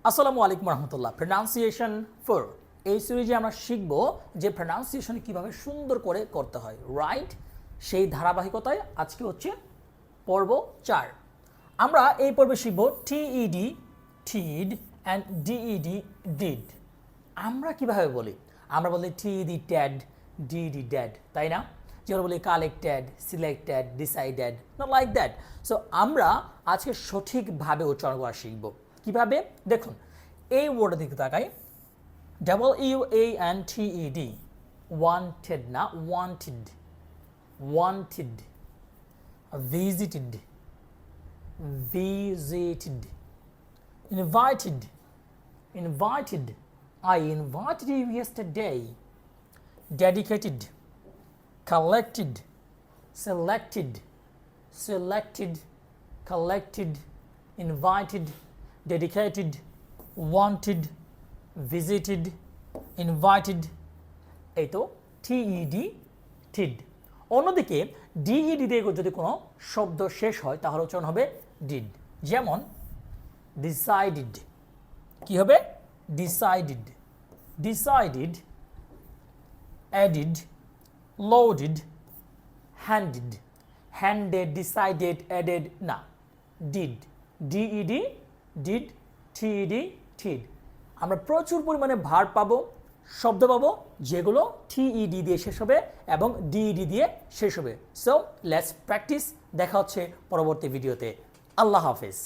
আসসালামু আলাইকুম রহমতুল্লাহ। প্রনাউন্সিয়েশন 4 এই সিরিজে আমরা শিখব যে প্রনাউন্সিয়েশন কিভাবে সুন্দর করে করতে হয়, রাইট? সেই ধারাবাহিকতায় আজকে হচ্ছে পর্ব 4। আমরা এই পর্বে শিখব টিইডি টিড অ্যান্ড ডিইডি ডিড। আমরা কিভাবে বলি? আমরা বলি টিইডি ট্যাড, ডিইডি ড্যাড, তাই না? যেমন বলি collected, selected, decided, not like that. So আমরা আজকে সঠিকভাবে উচ্চারণ করা শিখব। কিভাবে? দেখুন, এই ওয়ার্ডের দিকে তাকাই, WANTED, ওয়ান্টেড না, wanted, wanted, visited, visited, invited, invited, I invited you yesterday, dedicated, collected, selected, selected, collected, invited, dedicated, wanted, visited, invited, এই তো টিইডি টিড। অন্যদিকে ডিইডি দিয়ে যদি কোনো শব্দ শেষ হয় তাহলে উচ্চারণ হবে ডিড। যেমন ডিসাইডেড, কি হবে? Decided, decided, অ্যাডিড, loaded, handed, handed, decided, added না, ডিড, ডিইডি ডিড, টিইডি টিড। আমরা প্রচুর পরিমাণে ভার্ব পাবো, শব্দ পাবো যেগুলো টিইডি দিয়ে শেষ হবে এবং ডিইডি দিয়ে শেষ হবে। So let's practice. দেখা হচ্ছে পরবর্তী ভিডিওতে। আল্লাহ হাফেজ।